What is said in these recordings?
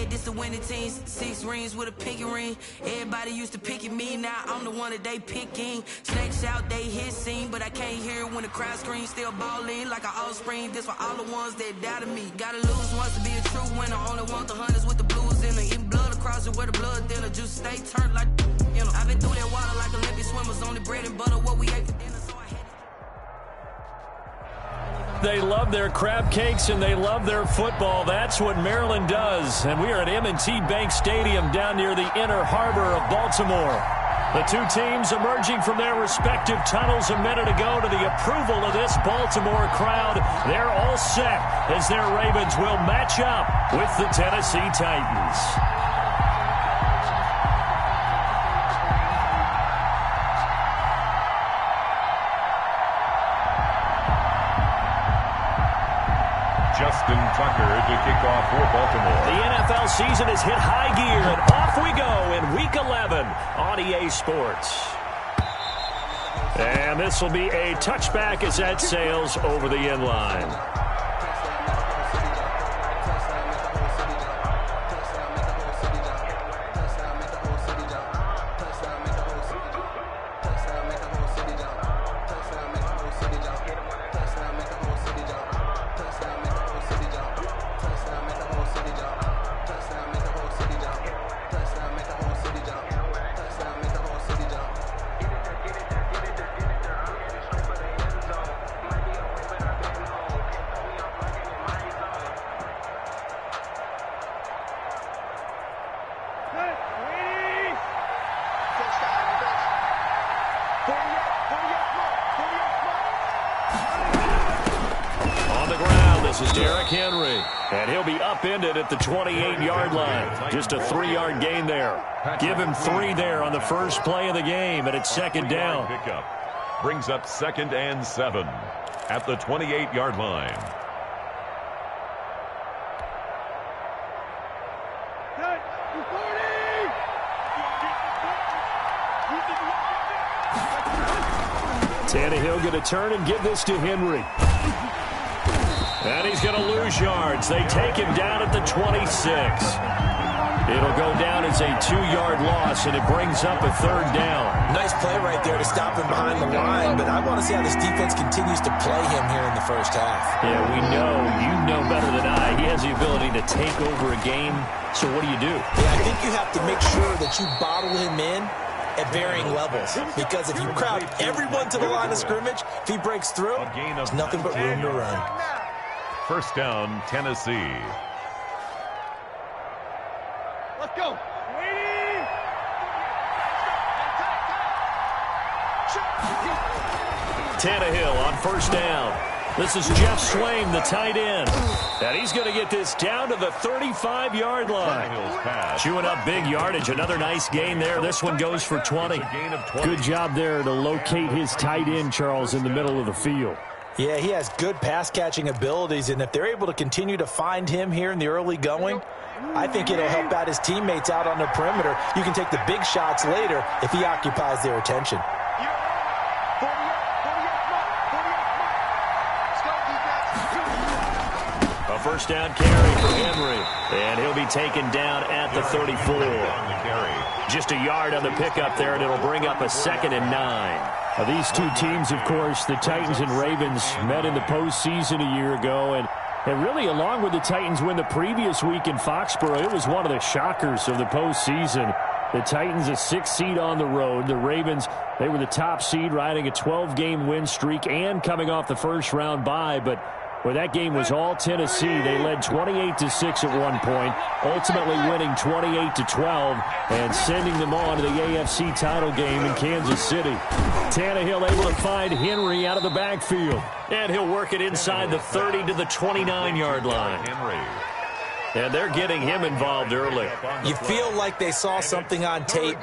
head, this the winning teams. 6 rings with a pinky ring. Everybody used to picking me, now I'm the one that they picking. Snakes out, they hit scene, but I can't hear it when the crowd screams. Still ballin' like an offspring. This for all the ones that doubted me. Gotta lose once to be a true winner. Only want the hunters with the blues in it. Eating blood across it where the blood thinner. Juice stay turned like, you know. I've been through that water like Olympic swimmers. Only bread and butter, what we ate for dinner, so I had to... They love their crab cakes and they love their football. That's what Maryland does. And we are at M&T Bank Stadium down near the inner harbor of Baltimore. The two teams emerging from their respective tunnels a minute ago to the approval of this Baltimore crowd. They're all set as their Ravens will match up with the Tennessee Titans. Justin Tucker to kick off for Baltimore. The NFL season has hit high gear, and off we go in Week 11 on EA Sports. And this will be a touchback as that sails over the end line. Upended at the 28-yard line. Just a 3-yard gain there. Give him 3 there on the first play of the game, and it's second down. Pickup brings up 2nd and 7 at the 28-yard line. Tannehill going to turn and give this to Henry. And he's going to lose yards. They take him down at the 26. It'll go down as a 2-yard loss, and it brings up a 3rd down. Nice play right there to stop him behind the line, but I want to see how this defense continues to play him here in the first half. Yeah, we know. You know better than I. He has the ability to take over a game, so what do you do? Yeah, I think you have to make sure that you bottle him in at varying levels, because if you crowd everyone to the line of scrimmage, if he breaks through, there's nothing but room to run. First down, Tennessee. Let's go. Tannehill on first down. This is Jeff Swaim, the tight end. And he's going to get this down to the 35-yard line. Chewing up big yardage. Another nice gain there. This one goes for 20. Good job there to locate his tight end, Charles, in the middle of the field. Yeah, he has good pass-catching abilities, and if they're able to continue to find him here in the early going, I think it'll help out his teammates out on the perimeter. You can take the big shots later if he occupies their attention. A first down carry for Henry, and he'll be taken down at the 34. Just a yard on the pickup there, and it'll bring up a 2nd and 9. These two teams, of course, the Titans and Ravens, met in the postseason a year ago, and really along with the Titans win the previous week in Foxborough, it was one of the shockers of the postseason. The Titans a 6th seed on the road. The Ravens, they were the top seed, riding a 12-game win streak and coming off the first-round bye, but where that game was all Tennessee. They led 28-6 at one point, ultimately winning 28-12 and sending them on to the AFC title game in Kansas City. Tannehill able to find Henry out of the backfield. And he'll work it inside the 30 to the 29-yard line. And they're getting him involved early. You feel like they saw something on tape,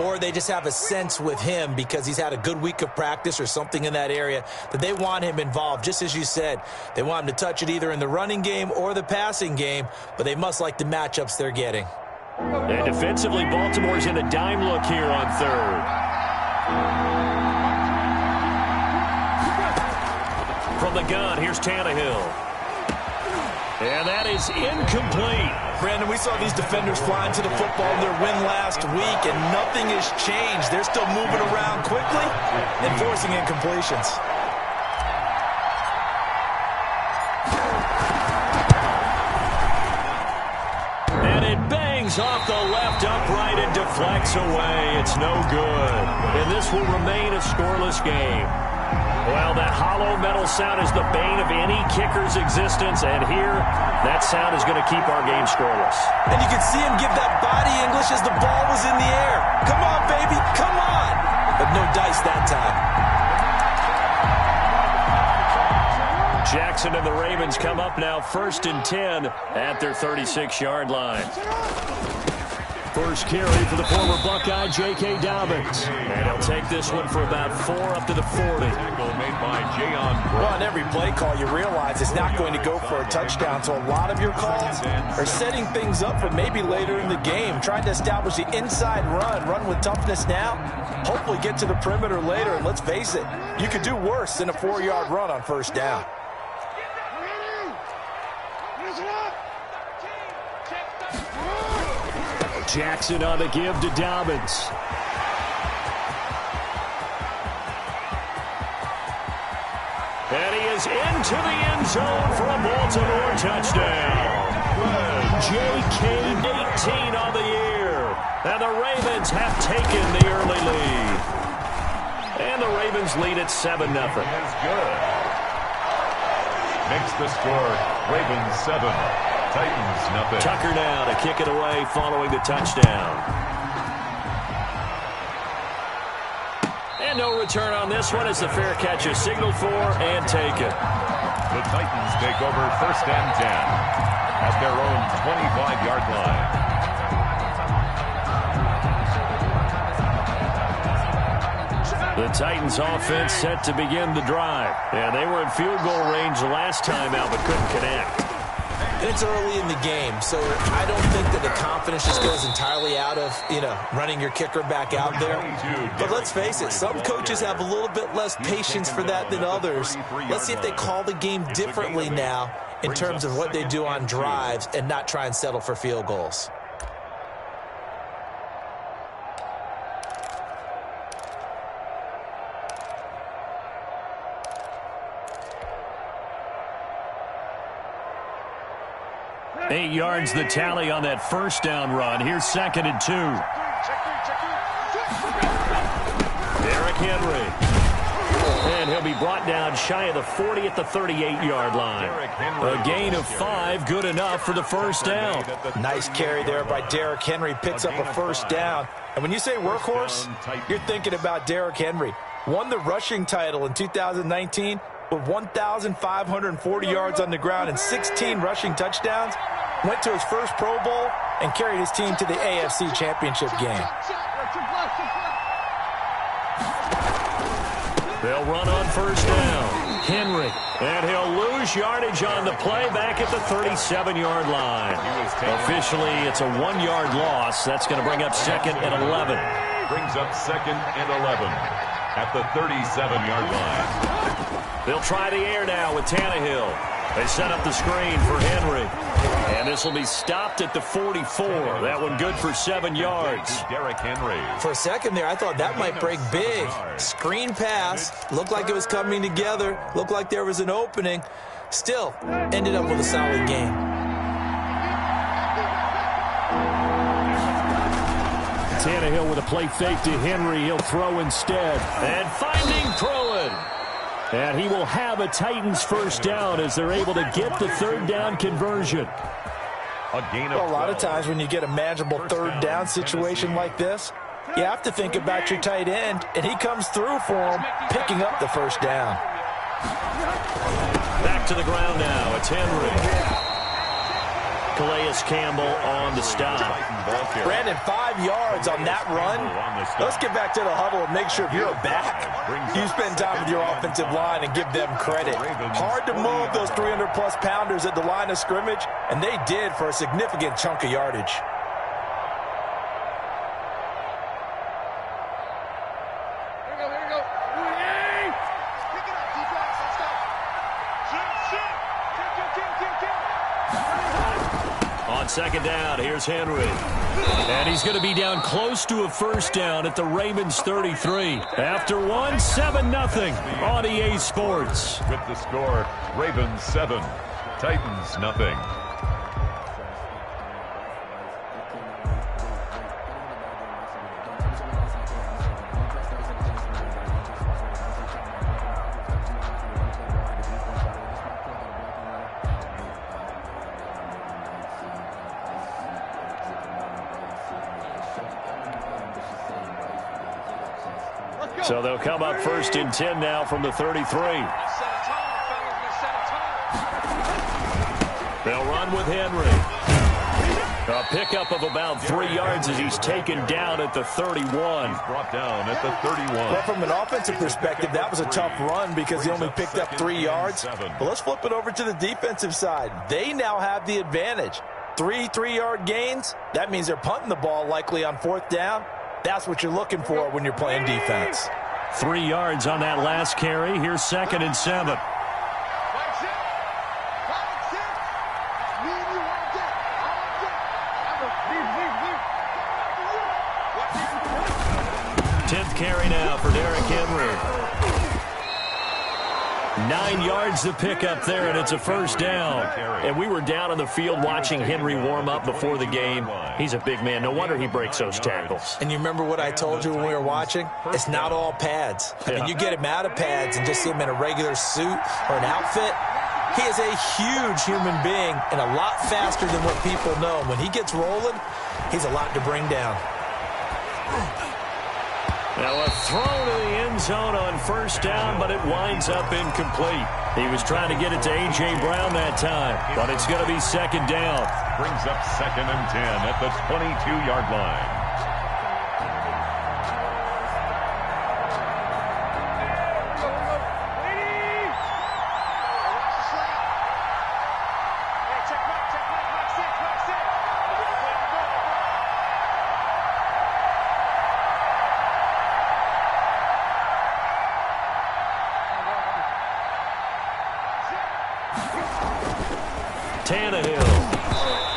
or they just have a sense with him because he's had a good week of practice or something in that area that they want him involved. Just as you said, they want him to touch it either in the running game or the passing game, but they must like the matchups they're getting. And defensively, Baltimore's in a dime look here on 3rd. From the gun, here's Tannehill. And that is incomplete. Brandon, we saw these defenders flying to the football in their win last week, and nothing has changed. They're still moving around quickly and forcing incompletions. And it bangs off the left upright and deflects away. It's no good. And this will remain a scoreless game. Well, that hollow metal sound is the bane of any kicker's existence, and here, that sound is going to keep our game scoreless. And you can see him give that body English as the ball was in the air. Come on, baby, come on! But no dice that time. Jackson and the Ravens come up now 1st and 10 at their 36-yard line. First carry for the former Buckeye, J.K. Dobbins. And he'll take this one for about 4 up to the 40. Tackle made by Jayon Brown. Well, on every play call, you realize it's not going to go for a touchdown. So a lot of your calls are setting things up for maybe later in the game, trying to establish the inside run with toughness now, hopefully get to the perimeter later. And let's face it, you could do worse than a 4-yard run on first down. Jackson on the give to Dobbins. And he is into the end zone for a Baltimore touchdown. J.K. 18 on the year. And the Ravens have taken the early lead. And the Ravens lead at 7-0. That's good. Makes the score Ravens 7. Titans nothing. Tucker now to kick it away following the touchdown. And no return on this one as the fair catch is signaled for and taken. The Titans take over 1st and 10 at their own 25-yard line. The Titans offense set to begin the drive. And they were in field goal range the last time out but couldn't connect. And it's early in the game, so I don't think that the confidence just goes entirely out of, running your kicker back out there. But let's face it, some coaches have a little bit less patience for that than others. Let's see if they call the game differently now in terms of what they do on drives and not try and settle for field goals. Eight yards the tally on that first down run. Here's 2nd and 2. Derrick Henry. And he'll be brought down shy of the 40 at the 38-yard line. A gain of 5, good enough for the first down. Nice carry there by Derrick Henry. Picks up a first down. And when you say workhorse, you're thinking about Derrick Henry. Won the rushing title in 2019 with 1,540 yards on the ground and 16 rushing touchdowns. Went to his first Pro Bowl and carried his team to the AFC Championship game. They'll run on first down. Henry. And he'll lose yardage on the play back at the 37-yard line. Officially, it's a 1-yard loss. That's going to bring up 2nd and 11. Brings up 2nd and 11 at the 37-yard line. They'll try the air now with Tannehill. They set up the screen for Henry. And this will be stopped at the 44. That one good for 7 yards. Derrick Henry. For a second there, I thought that might break big. Screen pass. Looked like it was coming together. Looked like there was an opening. Still, ended up with a solid game. Tannehill with a play fake to Henry. He'll throw instead. And finding Pruitt. And he will have a Titans first down as they're able to get the 3rd down conversion. A gain of 12. A lot of times when you get a manageable 3rd down situation like this, you have to think about your tight end, and he comes through for him, picking up the first down. Back to the ground now. It's Henry. Calais Campbell on the stop. Brandon, 5 yards on that run. Let's get back to the huddle and make sure if you're back, you spend time with your offensive line and give them credit. Hard to move those 300-plus pounders at the line of scrimmage, and they did for a significant chunk of yardage. second down, here's Henry. And he's going to be down close to a first down at the Ravens 33. After one, 7-0 on EA Sports. With the score, Ravens 7, Titans nothing. So they'll come up first and 10 now from the 33. They'll run with Henry. A pickup of about 3 yards as he's taken down at the 31. He's brought down at the 31. Well, from an offensive perspective, that was a tough run because he only picked up 3 yards. But let's flip it over to the defensive side. They now have the advantage. 3 3-yard gains. That means they're punting the ball likely on 4th down. That's what you're looking for when you're playing defense. 3 yards on that last carry. Here's 2nd and 7. 10th carry now for Derrick Henry. 9 yards to pick up there, and it's a first down. And we were down on the field watching Henry warm up before the game. He's a big man. No wonder he breaks those tackles. And you remember what I told you when we were watching? It's not all pads. I mean, you get him out of pads and just see him in a regular suit or an outfit. He is a huge human being and a lot faster than what people know. When he gets rolling, he's a lot to bring down. Now a throw to the end zone on first down, but it winds up incomplete. He was trying to get it to A.J. Brown that time, but it's going to be 2nd down. Brings up 2nd and 10 at the 22-yard line.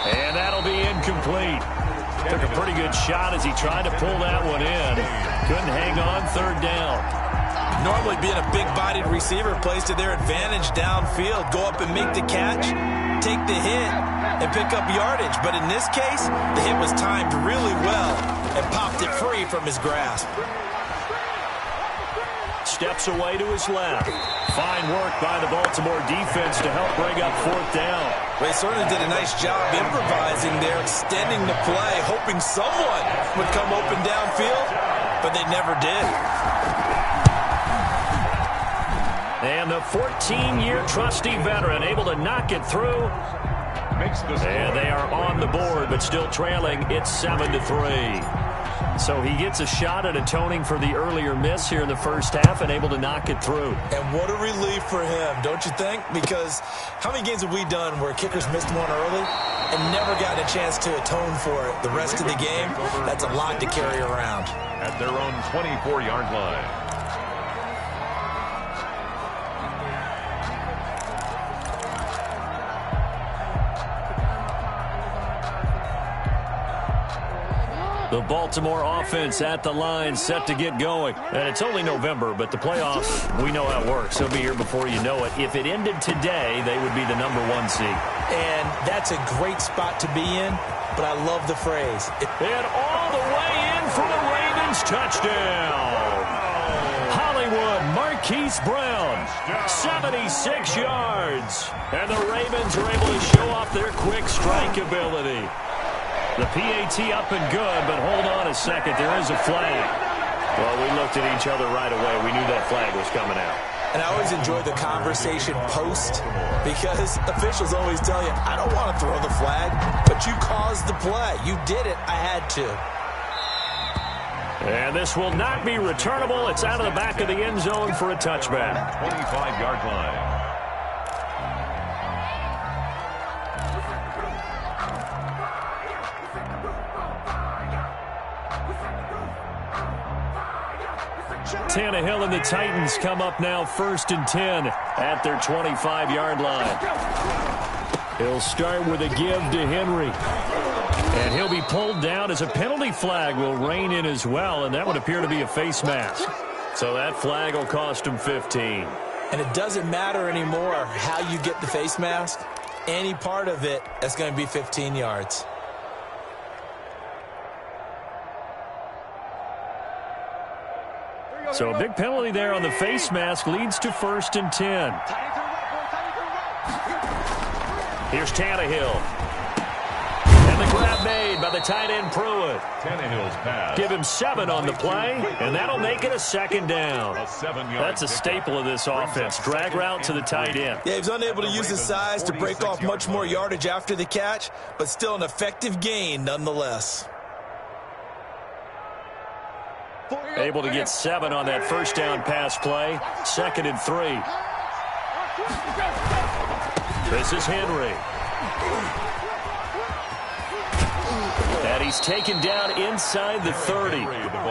And that'll be incomplete. Took a pretty good shot as he tried to pull that one in. Couldn't hang on, 3rd down. Normally being a big-bodied receiver plays to their advantage downfield. Go up and make the catch, take the hit, and pick up yardage. But in this case, the hit was timed really well and popped it free from his grasp. Steps away to his left. Fine work by the Baltimore defense to help bring up 4th down. They certainly did a nice job improvising there, extending the play, hoping someone would come open downfield, but they never did. And the 14-year trusty veteran able to knock it through. And they are on the board, but still trailing. It's 7-3. So he gets a shot at atoning for the earlier miss here in the first half and able to knock it through. And what a relief for him, don't you think? Because how many games have we done where kickers missed one early and never got a chance to atone for it the rest of the game? That's a lot to carry around. At their own 24-yard line. The Baltimore offense at the line, set to get going. And it's only November, but the playoffs, we know how it works. They'll be here before you know it. If it ended today, they would be the #1 seed. And that's a great spot to be in, but I love the phrase. And all the way in for the Ravens touchdown. Hollywood Marquise Brown, 76 yards. And the Ravens are able to show off their quick strike ability. The PAT up and good, but hold on a second. There is a flag. Well, we looked at each other right away. We knew that flag was coming out. And I always enjoy the conversation post because officials always tell you, I don't want to throw the flag, but you caused the play. You did it. I had to. And this will not be returnable. It's out of the back of the end zone for a touchback. 25-yard line. Tannehill and the Titans come up now 1st and 10 at their 25-yard line. He'll start with a give to Henry. And he'll be pulled down as a penalty flag will rein in as well, and that would appear to be a face mask. So that flag will cost him 15. And it doesn't matter anymore how you get the face mask. Any part of it, that's going to be 15 yards. So a big penalty there on the face mask leads to 1st and 10. Here's Tannehill. And the grab made by the tight end Pruitt. Tannehill's pass. Give him 7 on the play, and that'll make it a 2nd down. That's a staple of this offense. Drag route to the tight end. Yeah, he was unable to use his size to break off much more yardage after the catch, but still an effective gain nonetheless. Able to get 7 on that 1st down pass play. 2nd and 3. This is Henry. And he's taken down inside the 30.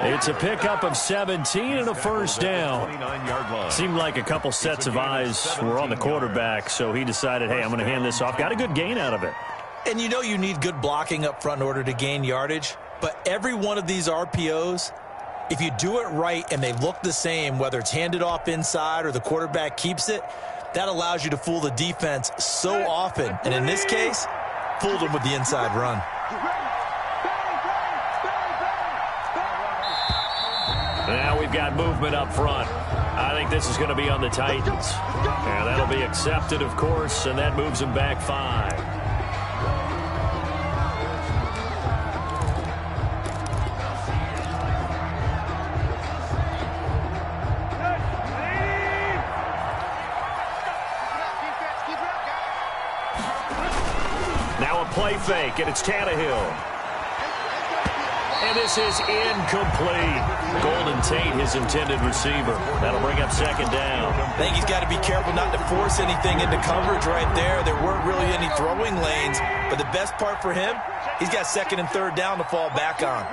It's a pickup of 17 and a 1st down. Seemed like a couple sets of eyes were on the quarterback, so he decided, hey, I'm going to hand this off. Got a good gain out of it. And you know you need good blocking up front in order to gain yardage, but every one of these RPOs, if you do it right and they look the same, whether it's handed off inside or the quarterback keeps it, that allows you to fool the defense so often. And in this case, fooled them with the inside run. Now we've got movement up front. I think this is going to be on the Titans. And that'll be accepted, of course, and that moves them back 5. Play fake, and it's Tannehill. And this is incomplete. Golden Tate, his intended receiver. That'll bring up 2nd down. I think he's got to be careful not to force anything into coverage right there. There weren't really any throwing lanes, but the best part for him, he's got 2nd and 3rd down to fall back on.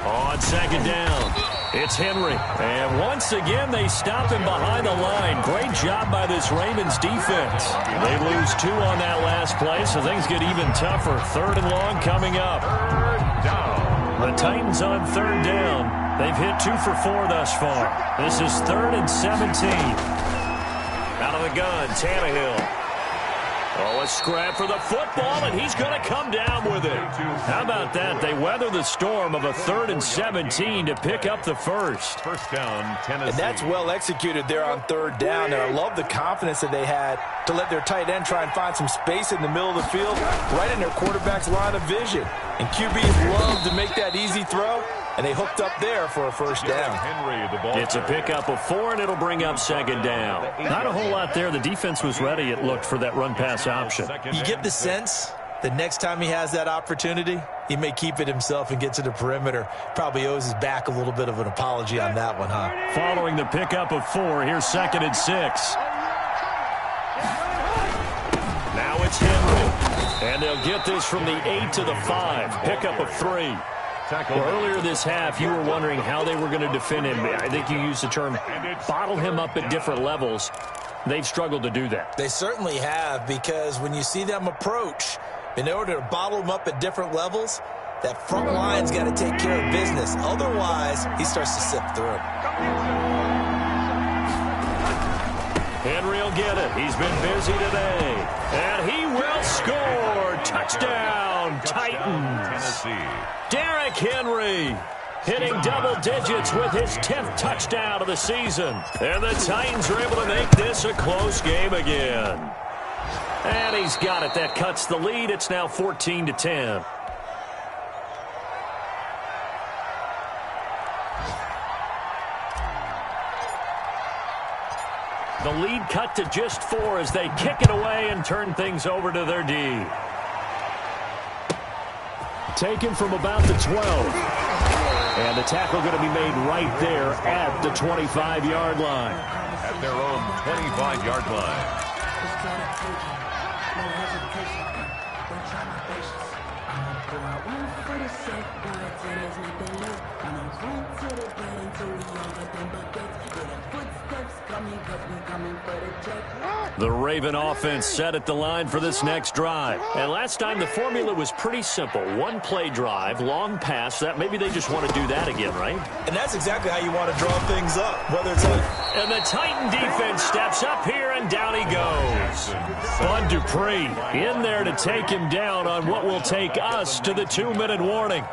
On 2nd down, it's Henry. And once again, they stop him behind the line. Great job by this Ravens defense. They lose 2 on that last play, so things get even tougher. 3rd and long coming up. The Titans on 3rd down. They've hit 2 for 4 thus far. This is 3rd and 17. Out of the gun, Tannehill. Oh, a scrap for the football, and he's going to come down with it. How about that? They weather the storm of a 3rd and 17 to pick up the 1st. 1st down, Tennessee. And that's well executed there on 3rd down. And I love the confidence that they had to let their tight end try and find some space in the middle of the field, right in their quarterback's line of vision. And QBs love to make that easy throw, and they hooked up there for a 1st down. Henry, the ball. It's a pickup of 4, and it'll bring up 2nd down. Not a whole lot there. The defense was ready, it looked, for that run-pass option. You get the sense that next time he has that opportunity, he may keep it himself and get to the perimeter. Probably owes his back a little bit of an apology on that one, huh? Following the pickup of 4, here's 2nd and 6. Now it's Henry. And they'll get this from the 8 to the 5. Pickup of 3. Well, earlier this half, you were wondering how they were going to defend him. I think you used the term bottle him up at different levels. They've struggled to do that. They certainly have, because when you see them approach, in order to bottle them up at different levels, that front line's got to take care of business. Otherwise, he starts to sift through. Henry will get it. He's been busy today. And he will score. Touchdown, Titans. Derrick Henry hitting double digits with his 10th touchdown of the season. And the Titans are able to make this a close game again. And he's got it. That cuts the lead. It's now 14-10. The lead cut to just 4 as they kick it away and turn things over to their D. Taken from about the 12. And the tackle going to be made right there at the 25-yard line. At their own 25-yard line. The Raven offense set at the line for this next drive. And last time the formula was pretty simple. One play drive, long pass. That maybe they just want to do that again, right? And that's exactly how you want to draw things up. Whether it's like... And the Titan defense steps up here, and down he goes. Bud Dupree in there to take him down on what will take us to the 2-minute warning.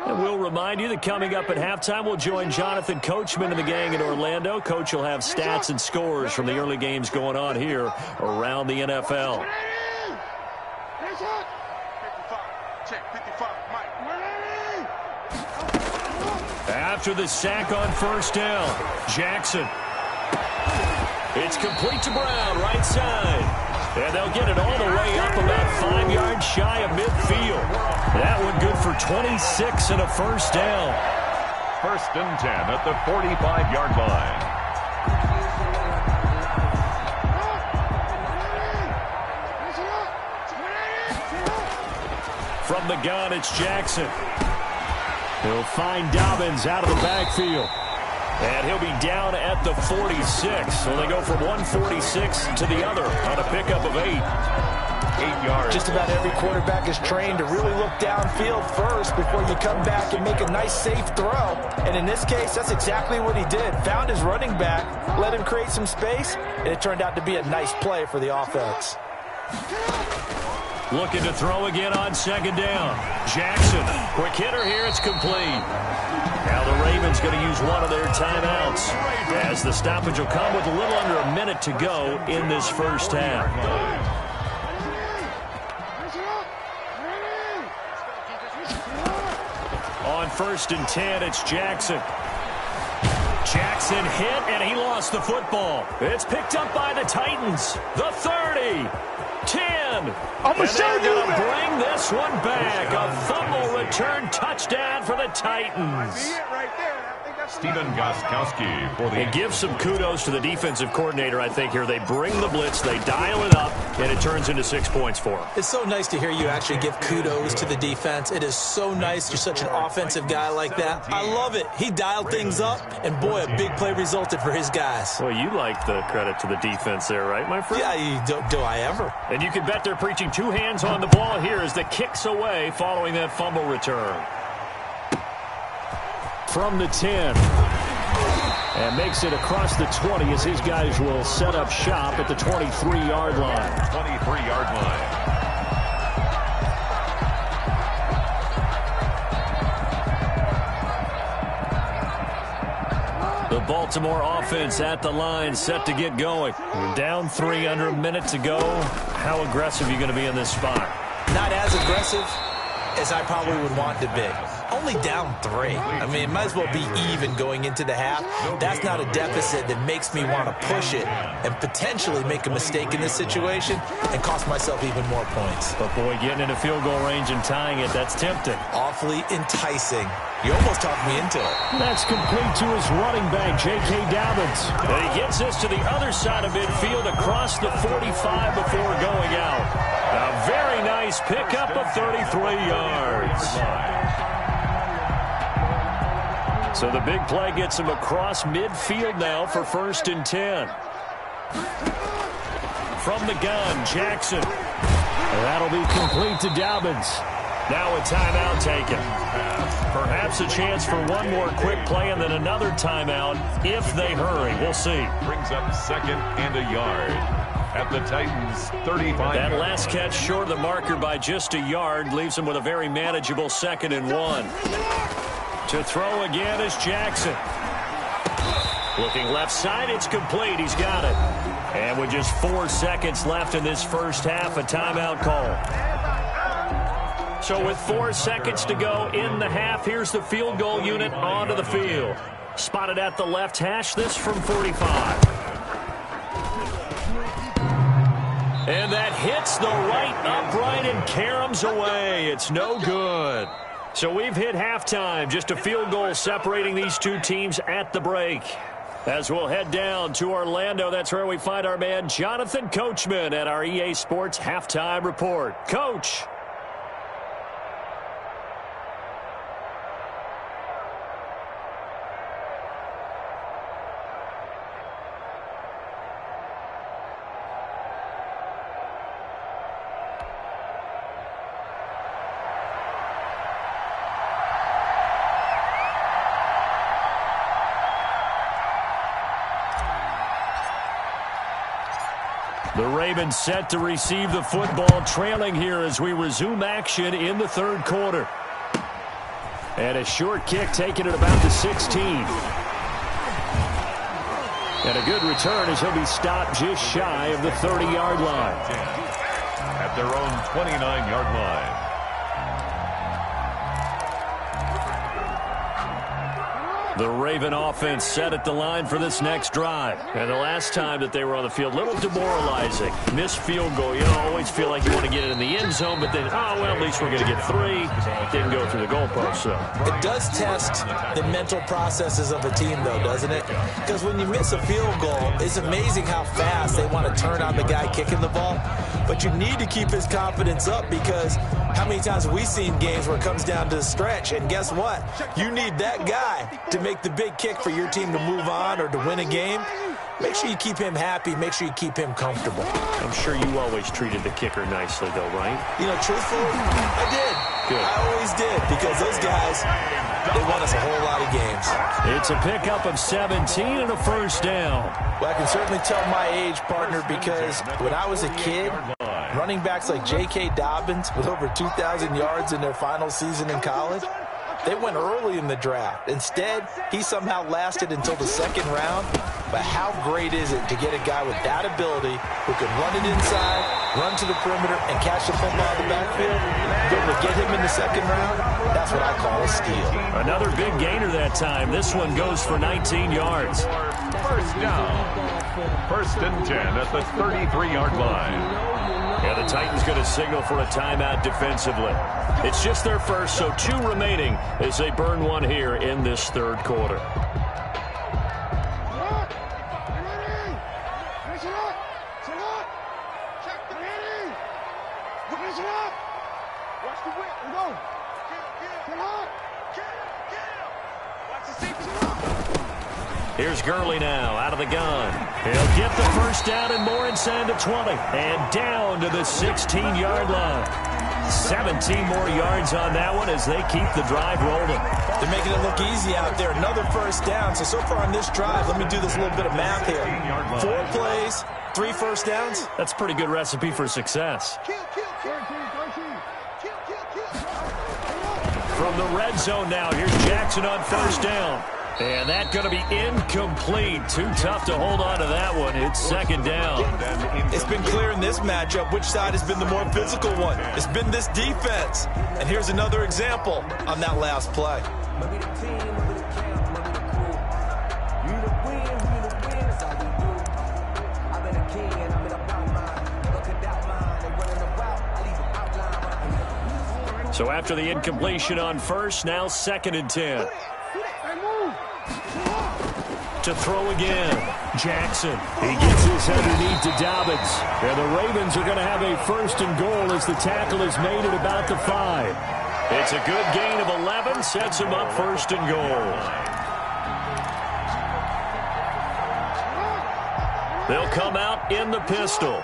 And we'll remind you that coming up at halftime, we'll join Jonathan Coachman and the gang in Orlando. Coach will have stats and scores from the early games going on here around the NFL. After the sack on first down, Jackson. It's complete to Brown, right side. And they'll get it all the way up about 5 yards shy of midfield. That one good for 26 and a first down. 1st and 10 at the 45-yard line. From the gun, it's Jackson. He'll find Dobbins out of the backfield. And he'll be down at the 46. So they go from 146 to the other on a pickup of 8. 8 yards. Just about every quarterback is trained to really look downfield first before you come back and make a nice, safe throw. And in this case, that's exactly what he did. Found his running back, let him create some space, and it turned out to be a nice play for the offense. Looking to throw again on 2nd down. Jackson, quick hitter here, it's complete. Now the Ravens going to use one of their timeouts as the stoppage will come with a little under a minute to go in this first half. On 1st and 10, it's Jackson. Jackson hit, and he lost the football. It's picked up by the Titans. The 30. 10. And they're going to bring this one back. A fumble return touchdown for the Titans. Stephen Gostkowski for the... And give some kudos to the defensive coordinator, I think, here. They bring the blitz, they dial it up, and it turns into 6 points for them. It's so nice to hear you actually give kudos to the defense. It is so nice. You're such an offensive guy like that. I love it. He dialed things up, and boy, a big play resulted for his guys. Well, you like the credit to the defense there, right, my friend? Yeah, do I ever? And you can bet they're preaching 2 hands on the ball here as the kicks away following that fumble return. From the 10. And makes it across the 20 as his guys will set up shop at the 23-yard line. 23-yard line. The Baltimore offense at the line, set to get going. You're down 3, under a minute to go. How aggressive are you going to be in this spot? Not as aggressive as I probably would want to be. Only down 3. I mean, it might as well be even going into the half. That's not a deficit that makes me want to push it and potentially make a mistake in this situation and cost myself even more points. But, boy, getting into field goal range and tying it, that's tempting. Awfully enticing. You almost talked me into it. That's complete to his running back, J.K. Dobbins. And he gets this to the other side of midfield across the 45 before going out. A very nice pickup of 33 yards. So the big play gets him across midfield now for 1st and 10. From the gun, Jackson. That'll be complete to Dobbins. Now a timeout taken. Perhaps a chance for one more quick play and then another timeout if they hurry. We'll see. Brings up 2nd and a yard at the Titans' 35. That last catch short of the marker by just a yard leaves him with a very manageable 2nd and 1. To throw again is Jackson. Looking left side, it's complete. He's got it. And with just 4 seconds left in this first half, a timeout call. So with 4 seconds to go in the half, here's the field goal unit onto the field. Spotted at the left hash, this from 45. And that hits the right upright and caroms away. It's no good. So we've hit halftime. Just a field goal separating these two teams at the break. As we'll head down to Orlando, that's where we find our man Jonathan Coachman at our EA Sports Halftime Report. Coach. The Ravens set to receive the football, trailing here as we resume action in the third quarter. And a short kick taken at about the 16. And a good return as he'll be stopped just shy of the 30-yard line. At their own 29-yard line. The Raven offense set at the line for this next drive. And the last time that they were on the field, a little demoralizing. Missed field goal. You always feel like you want to get it in the end zone, but then, oh, well, at least we're going to get 3. Didn't go through the goalpost, so. It does test the mental processes of a team, though, doesn't it? Because when you miss a field goal, it's amazing how fast they want to turn on the guy kicking the ball. But you need to keep his confidence up because how many times have we seen games where it comes down to the stretch? And guess what? You need that guy to make the big kick for your team to move on or to win a game. Make sure you keep him happy. Make sure you keep him comfortable. I'm sure you always treated the kicker nicely, though, right? You know, truthfully, I did. Good. I always did because those guys, they won us a whole lot of games. It's a pickup of 17 and a first down. Well, I can certainly tell my age, partner, because when I was a kid, running backs like J.K. Dobbins with over 2,000 yards in their final season in college, they went early in the draft. Instead, he somehow lasted until the second round. But how great is it to get a guy with that ability who can run it inside, run to the perimeter, and catch the football in the backfield? Be able to get him in the second round, that's what I call a steal. Another big gainer that time. This one goes for 19 yards. First down. First and 10 at the 33-yard line. Yeah, the Titans going to signal for a timeout defensively. It's just their first, so 2 remaining as they burn one here in this third quarter. Here's Gurley now out of the gun. He'll get the first down and more inside the 20. And down to the 16-yard line. 17 more yards on that one as they keep the drive rolling. They're making it look easy out there. Another first down. So far on this drive, let me do this little bit of math here. 4 plays, 3 first downs. That's a pretty good recipe for success. From the red zone now, here's Jackson on first down. And that's going to be incomplete. Too tough to hold on to that one. It's second down. It's been clear in this matchup which side has been the more physical one. It's been this defense. And here's another example on that last play. So after the incompletion on first, now second and 10. To throw again. Jackson. He gets this underneath to Dobbins. And the Ravens are going to have a first and goal as the tackle is made at about the 5. It's a good gain of 11. Sets him up first and goal. They'll come out in the pistol.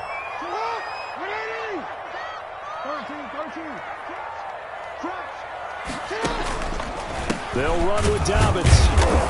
They'll run with Dobbins.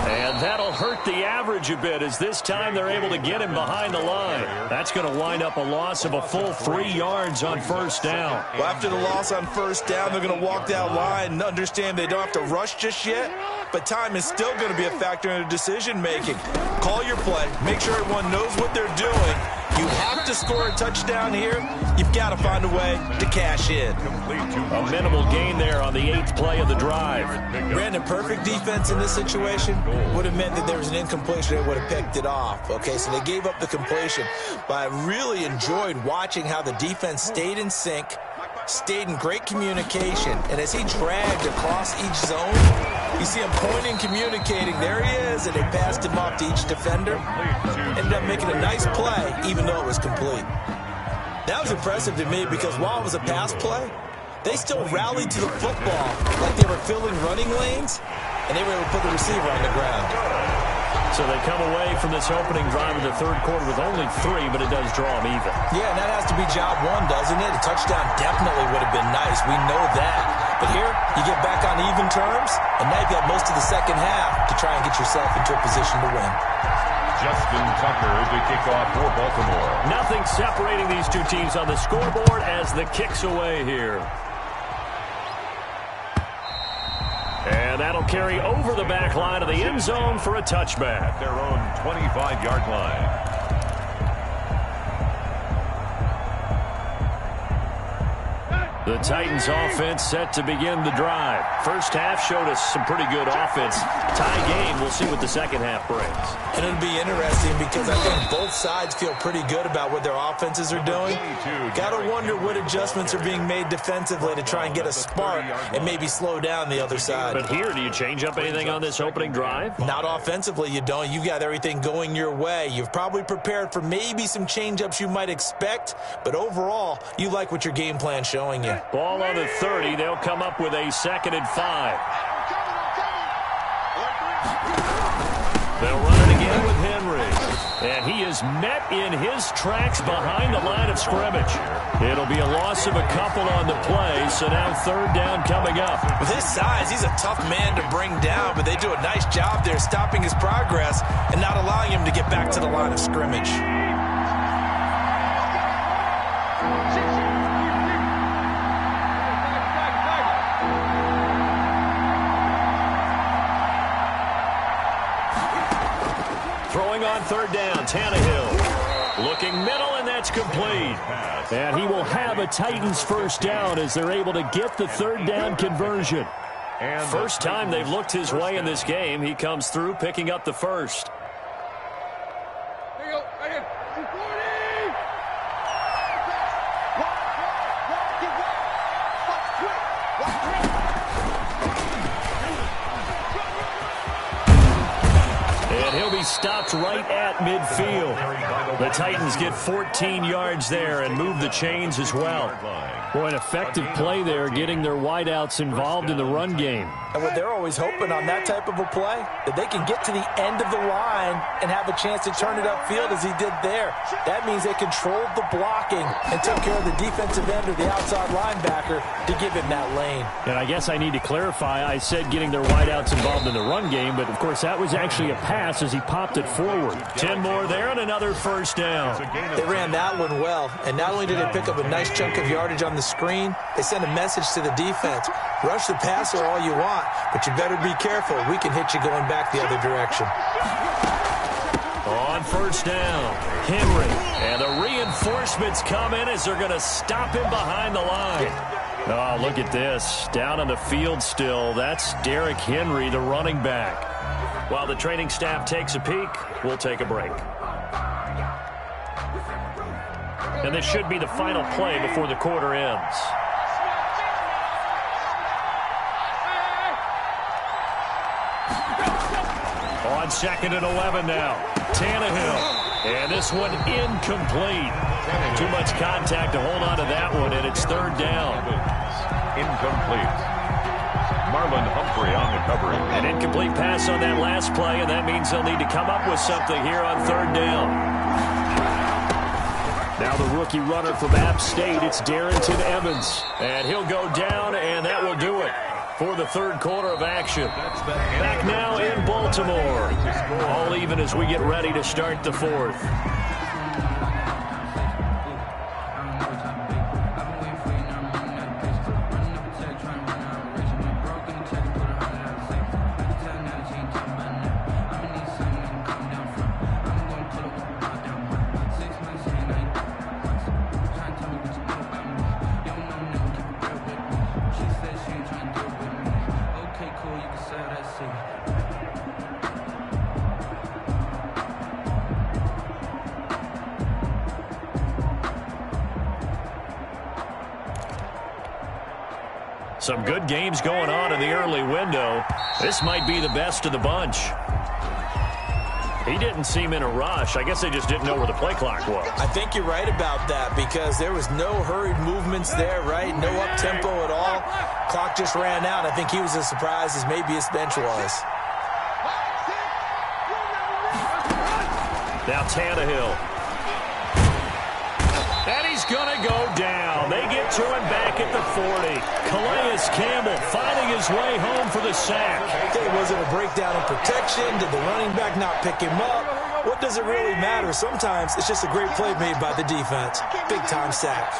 And that'll hurt the average a bit as this time they're able to get him behind the line. That's going to wind up a loss of a full 3 yards on first down. Well, after the loss on first down, they're going to walk that line and understand they don't have to rush just yet. But time is still going to be a factor in their decision-making. Call your play. Make sure everyone knows what they're doing. You have to score a touchdown here. You've got to find a way to cash in. A minimal gain there on the 8th play of the drive. Brandon, perfect defense in this situation would have meant that there was an incompletion. They would have picked it off. Okay, so they gave up the completion. But I really enjoyed watching how the defense stayed in sync, stayed in great communication, and as he dragged across each zone, you see him pointing, communicating. There he is, and they passed him off to each defender. Ended up making a nice play, even though it was complete. That was impressive to me because while it was a pass play, they still rallied to the football like they were filling running lanes, and they were able to put the receiver on the ground. So they come away from this opening drive of the third quarter with only 3, but it does draw them even. Yeah, and that has to be job one, doesn't it? A touchdown definitely would have been nice. We know that. But here, you get back on even terms, and now you've got most of the second half to try and get yourself into a position to win. Justin Tucker to kick off for Baltimore. Nothing separating these two teams on the scoreboard as the kick's away here. And that'll carry over the back line of the end zone for a touchback. Their own 25-yard line. The Titans offense set to begin the drive. First half showed us some pretty good offense. Tie game, we'll see what the second half brings. And it'll be interesting because I think both sides feel pretty good about what their offenses are doing. Got to wonder what adjustments are being made defensively to try and get a spark and maybe slow down the other side. But here, do you change up anything on this opening drive? Not offensively, you don't. You got everything going your way. You've probably prepared for maybe some change-ups you might expect, but overall, you like what your game plan's showing you. Ball on the 30. They'll come up with a 2nd and 5. They'll run it again with Henry. And he is met in his tracks behind the line of scrimmage. It'll be a loss of a couple on the play, so now 3rd down coming up. With his size, he's a tough man to bring down, but they do a nice job there stopping his progress and not allowing him to get back to the line of scrimmage. Throwing on 3rd down, Tannehill. Looking middle, and that's complete. And he will have a Titans first down as they're able to get the 3rd down conversion. First time they've looked his way in this game. He comes through picking up the first. There you go. Right here. 240. And he'll be stopped right at midfield. The Titans get 14 yards there and move the chains as well. Boy, an effective play there, getting their wideouts involved in the run game. And what they're always hoping on that type of a play, that they can get to the end of the line and have a chance to turn it upfield as he did there. That means they controlled the blocking and took care of the defensive end or the outside linebacker to give him that lane. And I guess I need to clarify, I said getting their wideouts involved in the run game, but of course that was actually a pass as he popped it forward. 10 more there and another first down. They ran that one well, and not only did they pick up a nice chunk of yardage on the screen, they sent a message to the defense. Rush the passer all you want, but you better be careful. We can hit you going back the other direction. On first down, Henry. And the reinforcements come in as they're going to stop him behind the line. Oh, look at this. Down on the field still. That's Derrick Henry, the running back. While the training staff takes a peek, we'll take a break. And this should be the final play before the quarter ends. On 2nd and 11 now. Tannehill. And this one incomplete. Too much contact to hold on to that one, and it's 3rd down. Incomplete. Marlon Humphrey on the coverage. An incomplete pass on that last play, and that means they'll need to come up with something here on 3rd down. Now the rookie runner from App State, it's Darrington Evans. And he'll go down, and that will do it for the 3rd quarter of action. Back now in Baltimore. All even as we get ready to start the 4th. Some good games going on in the early window. This might be the best of the bunch. He didn't seem in a rush. I guess they just didn't know where the play clock was. I think you're right about that because there was no hurried movements there, right? No up-tempo at all. Clock just ran out. I think he was as surprised as maybe his bench was. Now Tannehill. And he's going to go down. They get to him back at the 40. Calais Campbell finding his way home for the sack. Okay, was it a breakdown in protection? Did the running back not pick him up? What does it really matter? Sometimes it's just a great play made by the defense. Big-time sack.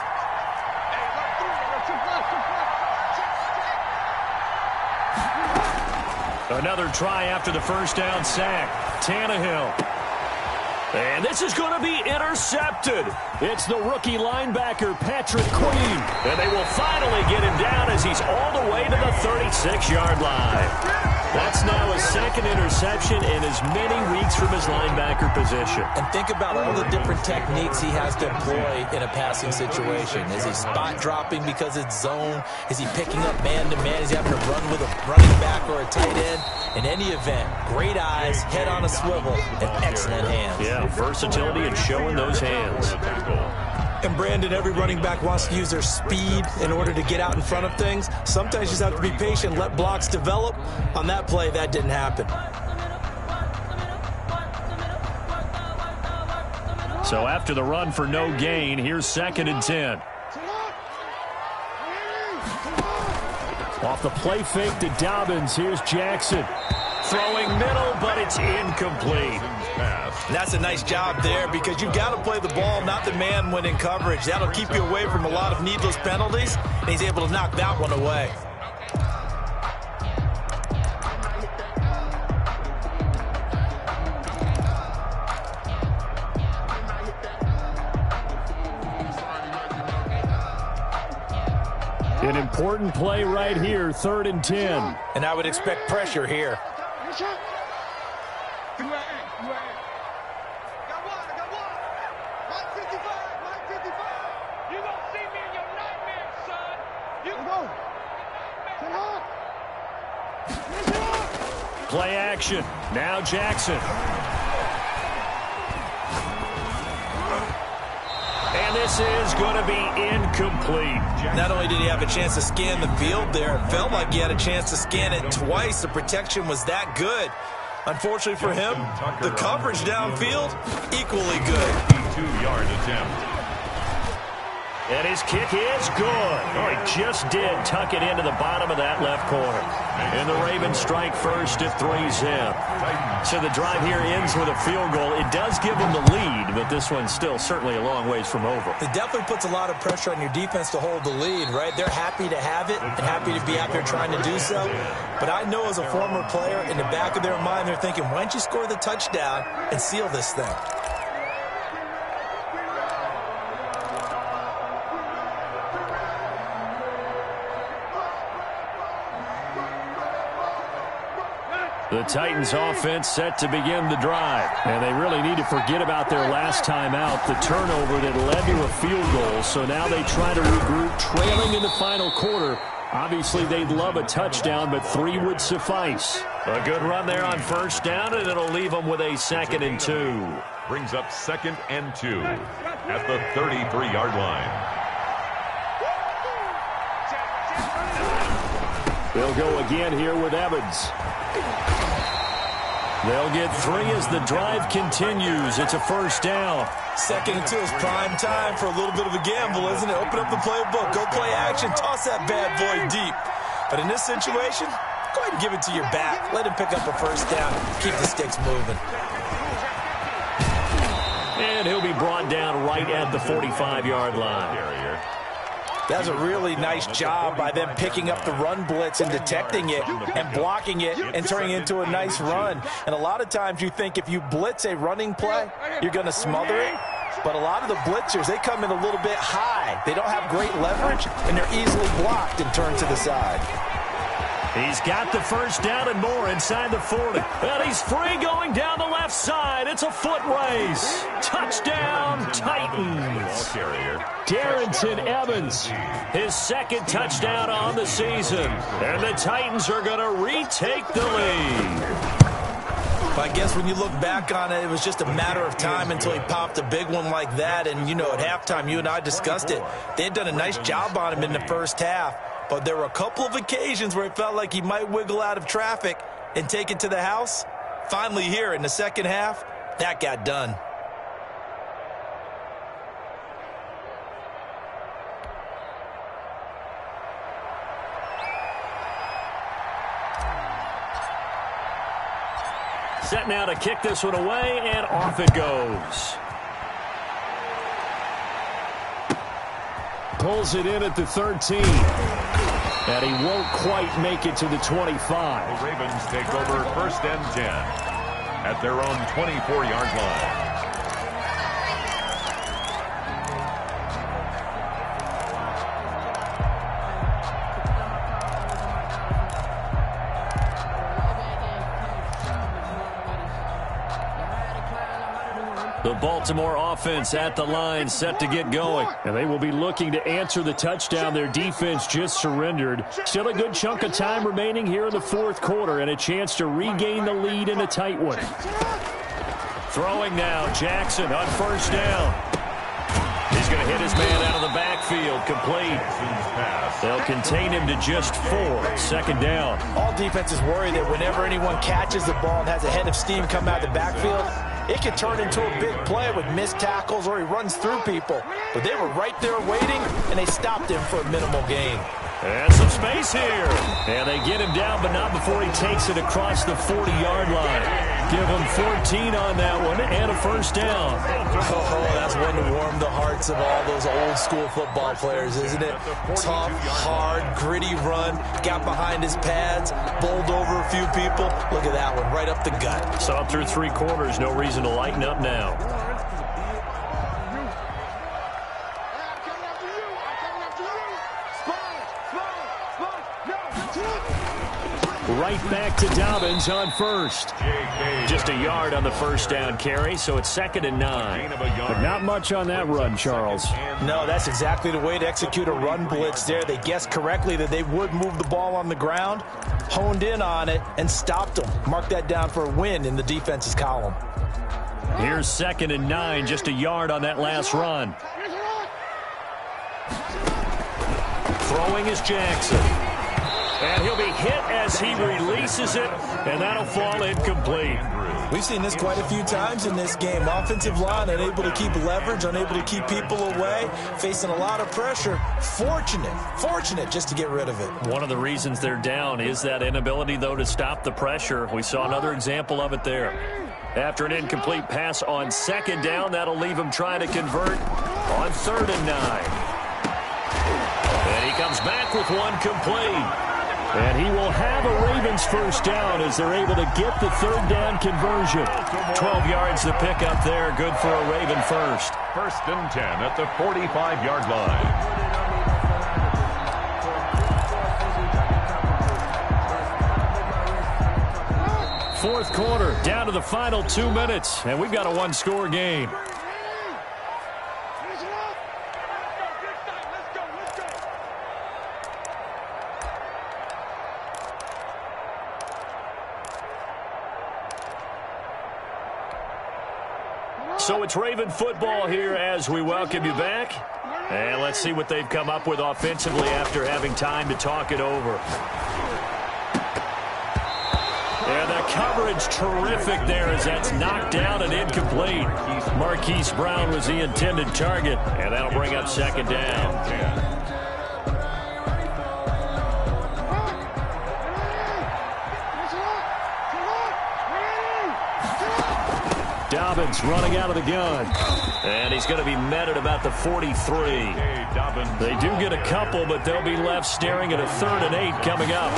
Another try after the first down sack. Tannehill. And this is going to be intercepted. It's the rookie linebacker, Patrick Queen. And they will finally get him down as he's all the way to the 36-yard line. That's now his second interception in as many weeks from his linebacker position. And think about all the different techniques he has to employ in a passing situation. Is he spot dropping because it's zone? Is he picking up man-to-man? Is he having to run with a running back or a tight end? In any event, great eyes, head on a swivel, and excellent hands. Yeah, versatility and showing those hands. And Brandon, every running back wants to use their speed in order to get out in front of things. Sometimes you just have to be patient, let blocks develop. On that play, that didn't happen. So after the run for no gain, here's 2nd and 10. Off the play fake to Dobbins. Here's Jackson. Throwing middle, but it's incomplete. And that's a nice job there because you've got to play the ball, not the man when in coverage. That'll keep you away from a lot of needless penalties, and he's able to knock that one away. An important play right here, 3rd and 10. And I would expect pressure here. Play action. Now Jackson. And this is going to be incomplete. Not only did he have a chance to scan the field there, it felt like he had a chance to scan it twice. The protection was that good. Unfortunately for him, the coverage downfield, equally good. 2-yard attempt. And his kick is good. Oh, he just did tuck it into the bottom of that left corner. And the Ravens strike first at 3 zip. So the drive here ends with a field goal. It does give them the lead, but this one's still certainly a long ways from over. It definitely puts a lot of pressure on your defense to hold the lead, right? They're happy to have it and happy to be out there trying to do so. But I know as a former player, in the back of their mind, they're thinking, why don't you score the touchdown and seal this thing? The Titans offense set to begin the drive. And they really need to forget about their last time out, the turnover that led to a field goal. So now they try to regroup, trailing in the final quarter. Obviously, they'd love a touchdown, but 3 would suffice. A good run there on first down, and it'll leave them with a 2nd and 2. Brings up 2nd and 2 at the 33-yard line. They'll go again here with Evans. They'll get 3 as the drive continues. It's a first down. 2nd and 2 is prime time for a little bit of a gamble, isn't it? Open up the playbook, go play action, toss that bad boy deep. But in this situation, go ahead and give it to your back. Let him pick up a first down. Keep the sticks moving. And he'll be brought down right at the 45-yard line. That's a really nice job by them picking up the run blitz and detecting it and blocking it and turning it into a nice run. And a lot of times you think if you blitz a running play, you're going to smother it. But a lot of the blitzers, they come in a little bit high. They don't have great leverage, and they're easily blocked and turned to the side. He's got the first down and more inside the 40. And he's free going down the left side. It's a foot race. Touchdown, Titans. Darrington Evans, his second touchdown on the season. And the Titans are going to retake the lead. I guess when you look back on it, it was just a matter of time until he popped a big one like that. And, you know, at halftime, you and I discussed it. They had done a nice job on him in the first half. But there were a couple of occasions where it felt like he might wiggle out of traffic and take it to the house. Finally here in the second half, that got done. Set now to kick this one away, and off it goes. Pulls it in at the 13. And he won't quite make it to the 25. The Ravens take over 1st and 10 at their own 24-yard line. The Baltimore offense at the line, set to get going. And they will be looking to answer the touchdown their defense just surrendered. Still a good chunk of time remaining here in the fourth quarter and a chance to regain the lead in a tight one. Throwing now, Jackson on first down. He's going to hit his man out of the backfield, complete. They'll contain him to just 4, 2nd down. All defenses worry that whenever anyone catches the ball and has a head of steam come out of the backfield, it could turn into a big play with missed tackles or he runs through people. But they were right there waiting, and they stopped him for a minimal gain. And some space here. And they get him down, but not before he takes it across the 40-yard line. Give him 14 on that one and a first down. Oh, that's one to warm the hearts of all those old-school football players, isn't it? Tough, hard, gritty run. Got behind his pads, bowled over a few people. Look at that one, right up the gut. Saw through 3 quarters. No reason to lighten up now. Right back to Dobbins on first. Just a yard on the first down carry, so it's 2nd and 9. But not much on that run, Charles. No, that's exactly the way to execute a run blitz there. They guessed correctly that they would move the ball on the ground, honed in on it, and stopped them. Mark that down for a win in the defense's column. Here's 2nd and 9, just a yard on that last run. Throwing is Jackson. And he'll be hit as he releases it, and that'll fall incomplete. We've seen this quite a few times in this game. Offensive line unable to keep leverage, unable to keep people away, facing a lot of pressure. Fortunate just to get rid of it. One of the reasons they're down is that inability, though, to stop the pressure. We saw another example of it there. After an incomplete pass on 2nd down, that'll leave him trying to convert on 3rd and 9. And he comes back with one complete. And he will have a Ravens first down as they're able to get the 3rd down conversion. 12 yards to pick up there. Good for a Raven first. 1st and 10 at the 45-yard line. Fourth quarter, down to the final 2 minutes, and we've got a one-score game. So it's Raven football here as we welcome you back. And let's see what they've come up with offensively after having time to talk it over. And the coverage terrific there as that's knocked down and incomplete. Marquise Brown was the intended target, and that'll bring up 2nd down. Dobbins running out of the gun. And he's going to be met at about the 43. They do get a couple, but they'll be left staring at a 3rd and 8 coming up.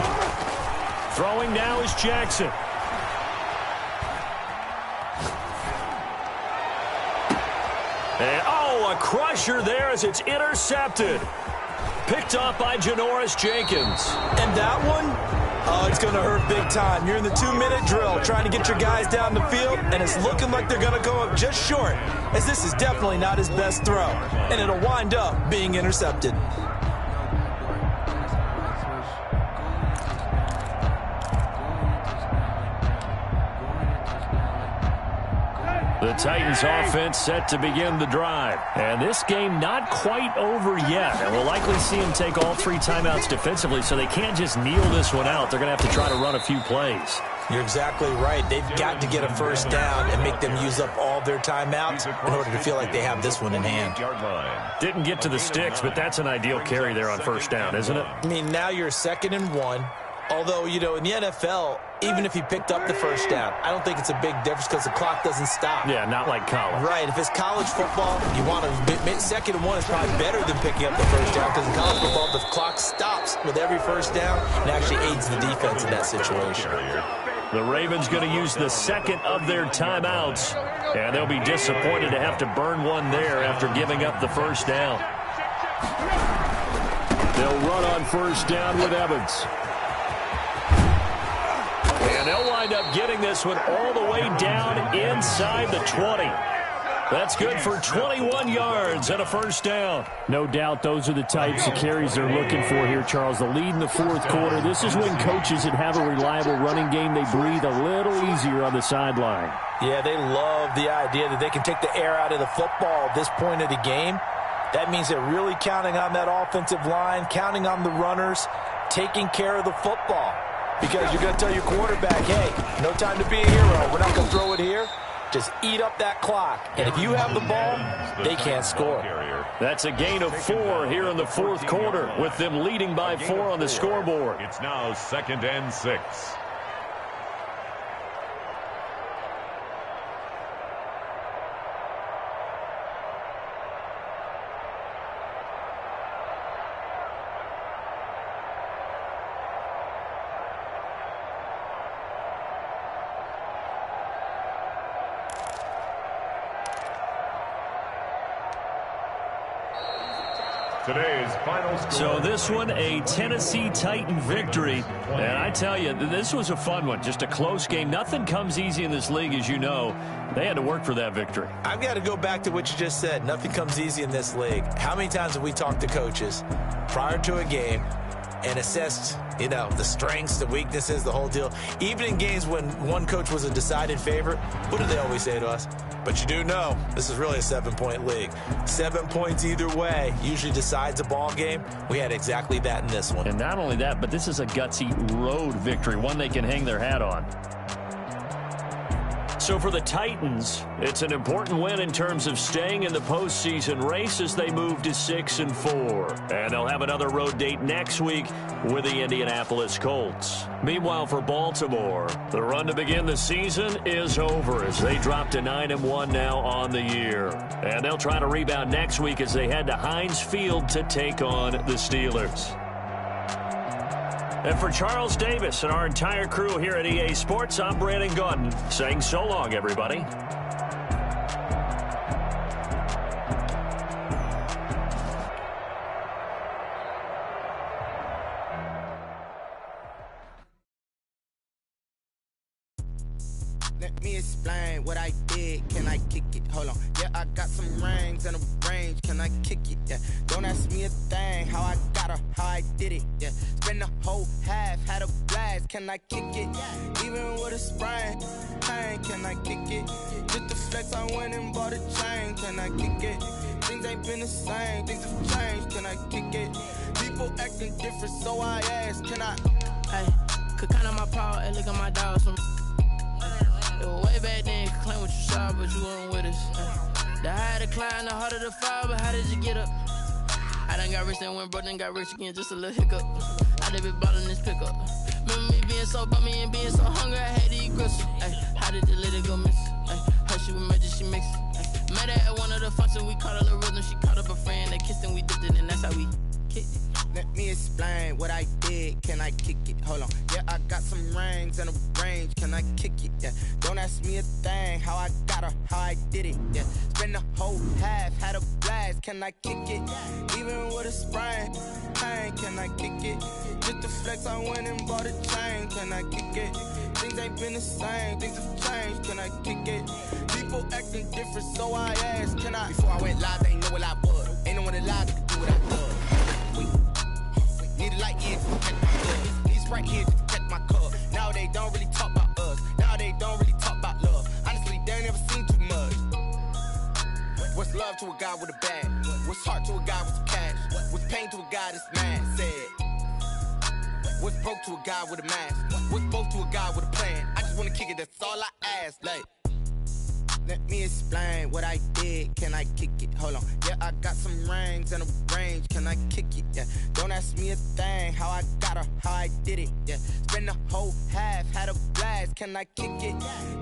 Throwing now is Jackson. And, a crusher there as it's intercepted. Picked off by Janoris Jenkins. And that one, Oh, it's going to hurt big time. You're in the 2-minute drill trying to get your guys down the field, and it's looking like they're going to go up just short, as this is definitely not his best throw, and it'll wind up being intercepted. The Titans offense set to begin the drive. And this game not quite over yet. And we'll likely see them take all 3 timeouts defensively, so they can't just kneel this one out. They're going to have to try to run a few plays. You're exactly right. They've got to get a first down and make them use up all their timeouts in order to feel like they have this one in hand. Didn't get to the sticks, but that's an ideal carry there on first down, isn't it? I mean, now you're 2nd and 1. Although, you know, in the NFL, even if he picked up the first down, I don't think it's a big difference because the clock doesn't stop. Yeah, not like college. Right. If it's college football, you want to 2nd and 1 is probably better than picking up the first down because in college football, the clock stops with every first down and actually aids the defense in that situation. The Ravens going to use the 2nd of their timeouts, and they'll be disappointed to have to burn one there after giving up the first down. They'll run on first down with Evans. And they'll wind up getting this one all the way down inside the 20. That's good for 21 yards and a first down. No doubt those are the types of carries they're looking for here, Charles. The lead in the 4th quarter. This is when coaches that have a reliable running game, they breathe a little easier on the sideline. Yeah, they love the idea that they can take the air out of the football at this point of the game. That means they're really counting on that offensive line, counting on the runners, taking care of the football. Because you're going to tell your quarterback, hey, no time to be a hero. We're not going to throw it here. Just eat up that clock. And if you have the ball, they can't score. That's a gain of 4 here in the 4th quarter, with them leading by 4 on the scoreboard. It's now 2nd and 6. Today's final score. So this one, a Tennessee Titan victory. And I tell you, this was a fun one. Just a close game. Nothing comes easy in this league, as you know. They had to work for that victory. I've got to go back to what you just said. Nothing comes easy in this league. How many times have we talked to coaches prior to a game and assessed, you know, the strengths, the weaknesses, the whole deal? Even in games when one coach was a decided favorite, what do they always say to us? But you do know this is really a 7-point league. 7 points either way usually decides a ball game. We had exactly that in this one. And not only that, but this is a gutsy road victory, one they can hang their hat on. So for the Titans, it's an important win in terms of staying in the postseason race as they move to 6-4. And they'll have another road date next week with the Indianapolis Colts. Meanwhile, for Baltimore, the run to begin the season is over as they drop to 9-1 now on the year. And they'll try to rebound next week as they head to Heinz Field to take on the Steelers. And for Charles Davis and our entire crew here at EA Sports, I'm Brandon Gaudin saying so long, everybody. Let me explain what I did. Can I kick it? Hold on. Yeah, I got some rings and a range. Can I kick it? Yeah. Don't ask me a thing. How I got her, how I did it. Yeah. Spend the whole half, had a blast. Can I kick it? Even with a sprain. Pain, can I kick it? Just the flex, I went and bought a chain. Can I kick it? Things ain't been the same. Things have changed. Can I kick it? People acting different, so I ask. Can I? Hey, could count on my power and look at my dogs from. Way back then, you could claim what you saw, but you weren't with us. The higher the climb, the harder the fall, but how did you get up? I done got rich and went broke, then got rich again, just a little hiccup. I done been ballin' this pickup. Remember me being so bummy and being so hungry, I had to eat gristle. How did the lady go miss? How she was magic, she mixed. Met her at one of the functions, we caught a little rhythm, she caught up a friend, they kissed and we dipped it, and that's how we kicked it. Let me explain what I did. Can I kick it? Hold on. Yeah, I got some rings and a range. Can I kick it? Yeah. Don't ask me a thing. How I got her, how I did it. Yeah. Spend the whole half, had a blast. Can I kick it? Even with a sprain. Pain, can I kick it? Just to flex, I went and bought a chain. Can I kick it? Things ain't been the same. Things have changed. Can I kick it? People acting different, so I asked. Can I? Before I went live, they ain't know what I was. Ain't no one alive that could do what I love. Need a light here to protect my cup. Need Sprite here to protect my cup. Now they don't really talk about us. Now they don't really talk about love. Honestly, they ain't never seen too much. What's love to a guy with a bag? What's heart to a guy with some cash? What's pain to a guy that's mad? Said. What's broke to a guy with a mask? What's both to a guy with a plan? I just wanna kick it, that's all I ask. Like, let me explain what I did. Can I kick it? Hold on. Yeah, I got some rings and a range. Can I kick it? Yeah. Don't ask me a thing. How I got her, how I did it. Yeah. Spend the whole half, had a blast. Can I kick it?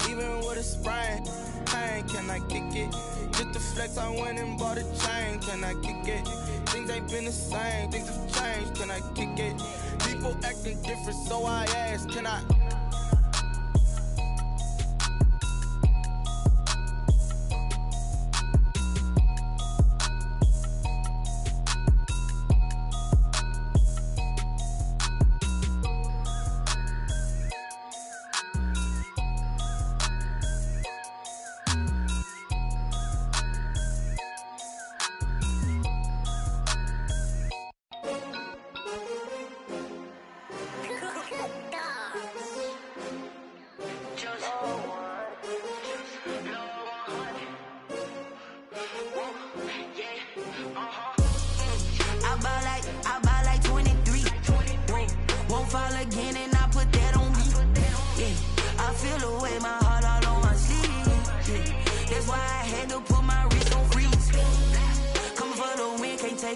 Even with a sprain. Pain, can I kick it? Just to flex, I went and bought a chain. Can I kick it? Things ain't been the same. Things have changed. Can I kick it? People acting different, so I asked. Can I?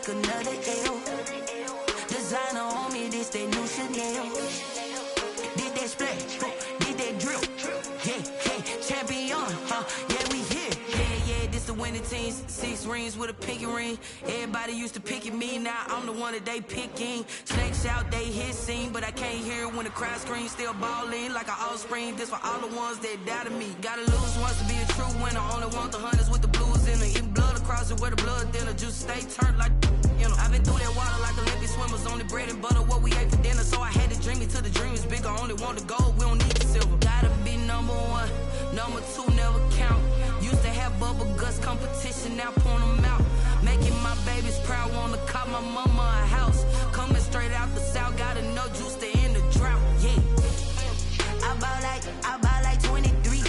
Another L. Designer on me, this that new Chanel. Did that splash, did that drill. Yeah, champion, yeah, we here. Yeah, this the winning teams. 6 rings with a pinky ring. Everybody used to pick at me, now I'm the one that they picking. Snakes out, they hissing, but I can't hear when the crowd screams. Still balling like an offspring. This for all the ones that doubted me. Gotta lose once to be a true winner. Only want the hunters with the blues in it. Eating blood across it where the blood thinner. Juice stay turned like, you know. I've been through that water like Olympic swimmers. Only bread and butter, what we ate for dinner. So I had to dream it till the dream is bigger. Only want the gold, we don't need the silver. Gotta be number 1, number 2 never count. Used to have bubble guts competition, now point them out. Making my babies proud, wanna call my mama a house. Coming straight out the south, gotta know juice to end the drought. Yeah, I bought like 23.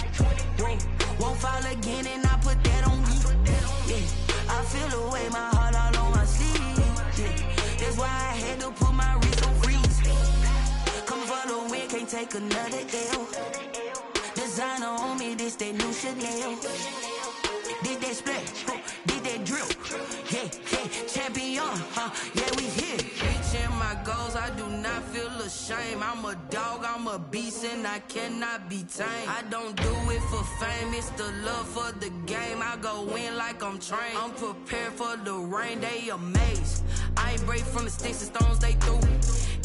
Won't fall again, and I put that on me. Yeah, I feel the way, my heart all on my sleeve. Yeah, that's why I had to put my wrist on freeze. Coming for the win, can't take another L. Designer on me, this that new Chanel. Did that splash, did that drill. Yeah, champion, yeah, we here. Reaching my goals, I do not feel ashamed. I'm a dog, I'm a beast, and I cannot be tamed. I don't do it for fame, it's the love for the game. I go in like I'm trained. I'm prepared for the rain, they amazed. I ain't break from the sticks and stones they threw.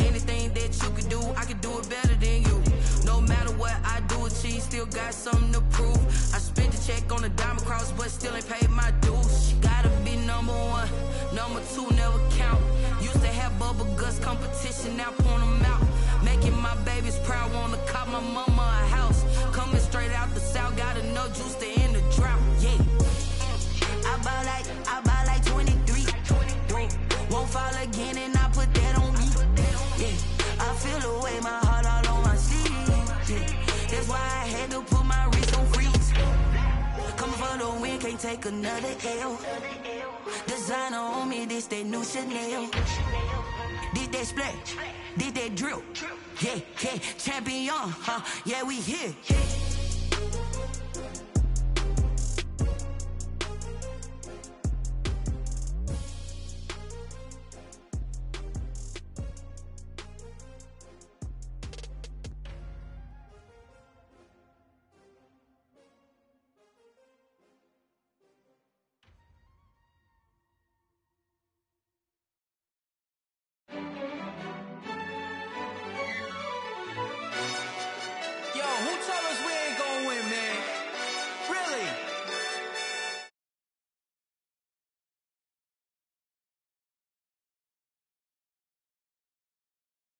Anything that you can do, I can do it better than you. No matter what I do, achieve, still got something to prove. I spent the check on the diamond cross, but still ain't paid my dues. Gotta be number 1, number 2 never count. Used to have bubble guts competition, now point them out. Making my babies proud, wanna call my mama a house. Coming straight out the south, gotta know juice to end the drought. Yeah, I bought like 23. Won't fall again, and I put that on me. Yeah, I feel the way, my heart all on my sleeve. Yeah, that's why I had to put my wrist on freeze. Coming for the win, can't take another L. Designer on me, this that new Chanel. Did that splash, did that drill. Yeah, champion, yeah, we here.